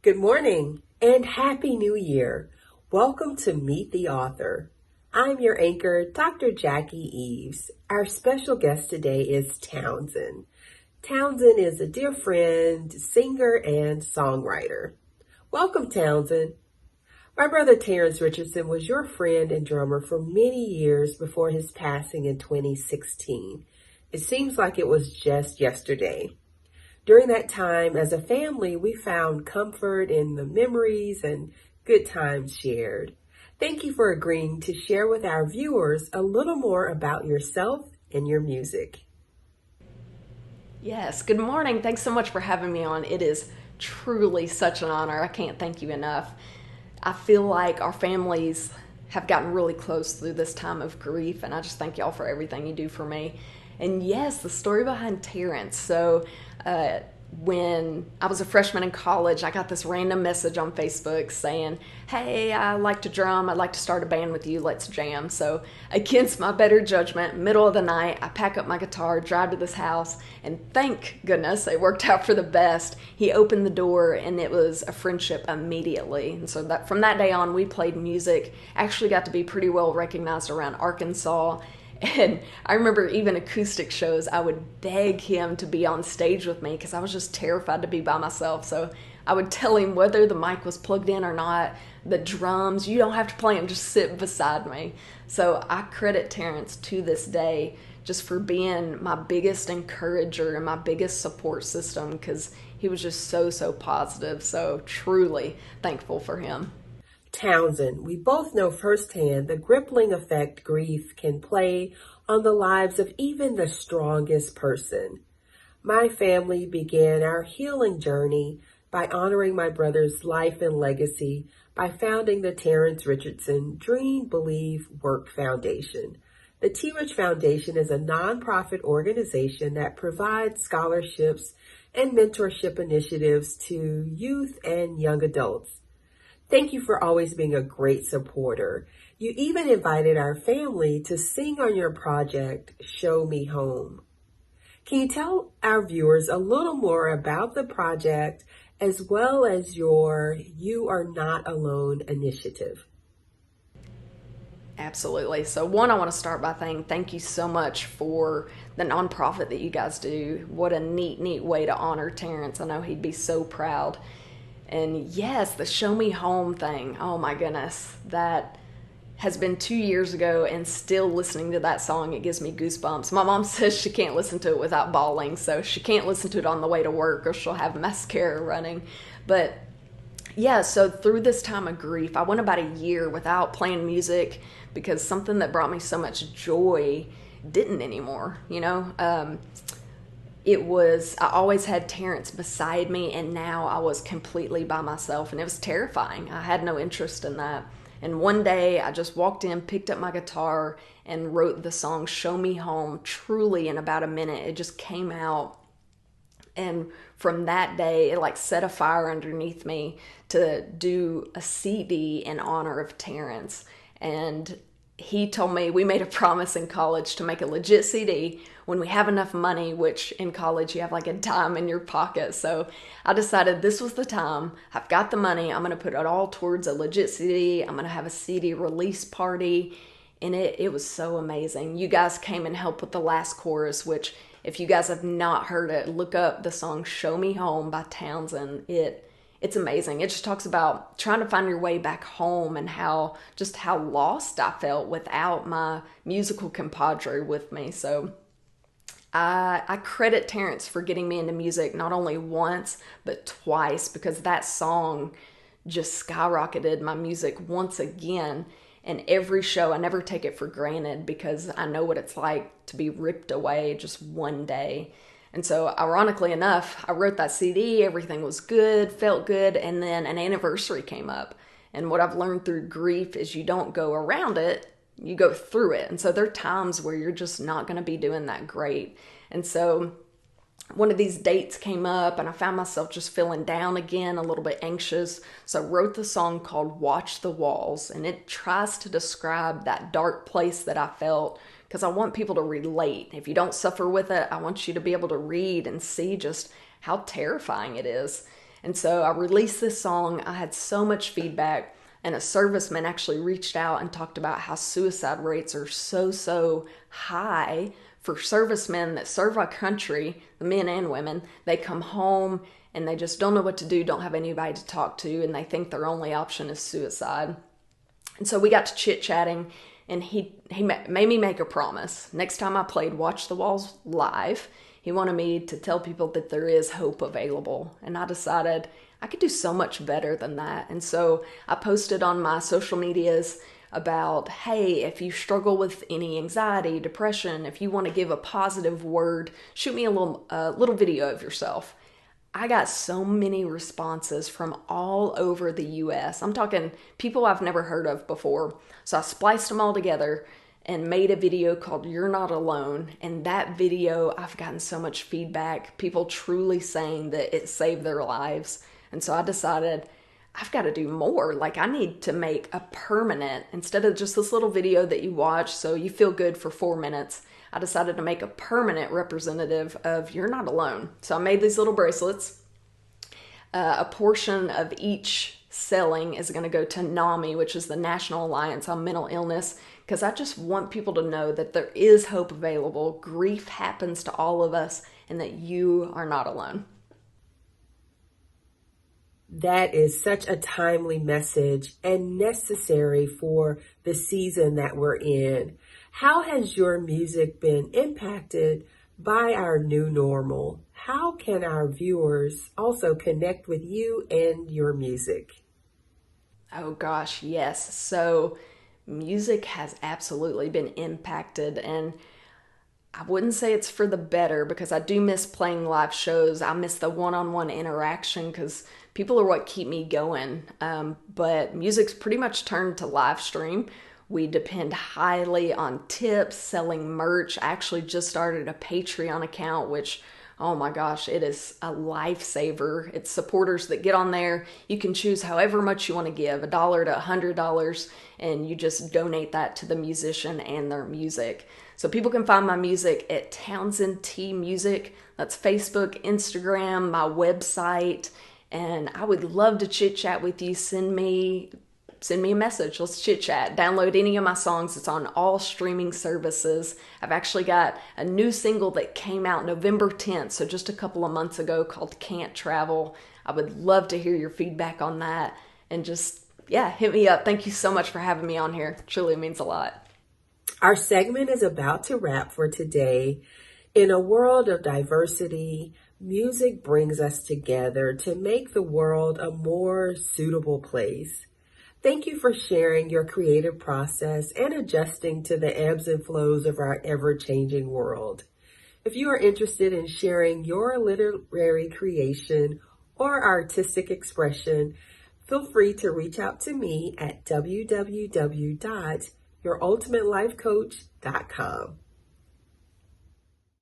Good morning and Happy New Year. Welcome to Meet the Author. I'm your anchor, Dr. Jacque Eaves. Our special guest today is Townsend. Townsend is a dear friend, singer, and songwriter. Welcome, Townsend. My brother Terrence Richardson was your friend and drummer for many years before his passing in 2016. It seems like it was just yesterday. During that time, as a family, we found comfort in the memories and good times shared. Thank you for agreeing to share with our viewers a little more about yourself and your music. Yes, good morning. Thanks so much for having me on. It is truly such an honor. I can't thank you enough. I feel like our families have gotten really close through this time of grief, and I just thank y'all for everything you do for me. And yes, the story behind Terrence. When I was a freshman in college, I got this random message on Facebook saying, "Hey, I like to drum. I'd like to start a band with you. Let's jam." So against my better judgment, middle of the night, I pack up my guitar, drive to this house, and thank goodness it worked out for the best. He opened the door and it was a friendship immediately. And so that from that day on, we played music, actually got to be pretty well recognized around Arkansas. And I remember even acoustic shows, I would beg him to be on stage with me because I was just terrified to be by myself. So I would tell him whether the mic was plugged in or not, the drums, you don't have to play them, just sit beside me. So I credit Terrence to this day just for being my biggest encourager and my biggest support system because he was just so positive. So truly thankful for him. Townsend, we both know firsthand the crippling effect grief can play on the lives of even the strongest person. My family began our healing journey by honoring my brother's life and legacy by founding the Terrence Richardson Dream, Believe, Work Foundation. The T. Rich Foundation is a nonprofit organization that provides scholarships and mentorship initiatives to youth and young adults. Thank you for always being a great supporter. You even invited our family to sing on your project, Show Me Home. Can you tell our viewers a little more about the project as well as your You Are Not Alone initiative? Absolutely. So one, I want to start by saying thank you so much for the nonprofit that you guys do. What a neat way to honor Terrence. I know he'd be so proud. And yes, the Show Me Home thing, oh my goodness, that has been 2 years ago, and still listening to that song, it gives me goosebumps. My mom says she can't listen to it without bawling, so she can't listen to it on the way to work or she'll have mascara running. But yeah, so through this time of grief, I went about a year without playing music because something that brought me so much joy didn't anymore, I always had Terrence beside me, and now I was completely by myself, and it was terrifying. I had no interest in that. And one day I just walked in, picked up my guitar, and wrote the song Show Me Home truly in about a minute. It just came out. And from that day, it set a fire underneath me to do a CD in honor of Terrence. And he told me, we made a promise in college to make a legit CD when we have enough money, which in college you have a dime in your pocket. So I decided this was the time. I've got the money. I'm going to put it all towards a legit CD. I'm going to have a CD release party. And it was so amazing. You guys came and helped with the last chorus, which if you guys have not heard it, look up the song Show Me Home by Townsend. It's amazing. It just talks about trying to find your way back home and how lost I felt without my musical compadre with me. So I credit Terrence for getting me into music not only once, but twice, because that song just skyrocketed my music once again. And every show, I never take it for granted because I know what it's like to be ripped away just one day. And so ironically enough, I wrote that CD, everything was good, felt good, and then an anniversary came up. And what I've learned through grief is you don't go around it, you go through it. And so there are times where you're just not going to be doing that great. And so one of these dates came up and I found myself just feeling down again, a little bit anxious. So I wrote the song called Watch the Walls, and it tries to describe that dark place that I felt because I want people to relate. If you don't suffer with it, I want you to be able to read and see just how terrifying it is. And so I released this song. I had so much feedback, and a serviceman actually reached out and talked about how suicide rates are so high for servicemen that serve our country, the men and women. They come home and they just don't know what to do, don't have anybody to talk to, and they think their only option is suicide. And so we got to chit-chatting, and he made me make a promise. Next time I played Watch the Walls live, he wanted me to tell people that there is hope available. And I decided I could do so much better than that. And so I posted on my social medias about, hey, if you struggle with any anxiety, depression, if you want to give a positive word, shoot me a little video of yourself. I got so many responses from all over the US. I'm talking people I've never heard of before. So I spliced them all together and made a video called You're Not Alone. And that video, I've gotten so much feedback, people truly saying that it saved their lives. And so I decided I've got to do more. Like, I need to make a permanent, instead of just this little video that you watch so you feel good for 4 minutes, I decided to make a permanent representative of You're Not Alone. So I made these little bracelets. A portion of each selling is going to go to NAMI, which is the National Alliance on Mental Illness, because I just want people to know that there is hope available. Grief happens to all of us, and that you are not alone. That is such a timely message and necessary for the season that we're in. How has your music been impacted by our new normal? How can our viewers also connect with you and your music? Oh gosh, yes. So music has absolutely been impacted, and I wouldn't say it's for the better, because I do miss playing live shows. I miss the one-on-one interaction because people are what keep me going. But music's pretty much turned to live stream. We depend highly on tips, selling merch. I actually just started a Patreon account, which, oh my gosh, it is a lifesaver. It's supporters that get on there. You can choose however much you want to give, $1 to $100, and you just donate that to the musician and their music. So people can find my music at Townsend T Music. That's Facebook, Instagram, my website. And I would love to chit chat with you. Send me a message. Let's chit chat. Download any of my songs. It's on all streaming services. I've actually got a new single that came out November 10th, so just a couple of months ago, called Can't Travel. I would love to hear your feedback on that. And just, yeah, hit me up. Thank you so much for having me on here. It truly means a lot. Our segment is about to wrap for today. In a world of diversity, music brings us together to make the world a more suitable place. Thank you for sharing your creative process and adjusting to the ebbs and flows of our ever-changing world. If you are interested in sharing your literary creation or artistic expression, feel free to reach out to me at www.yourultimatelifecoach.com.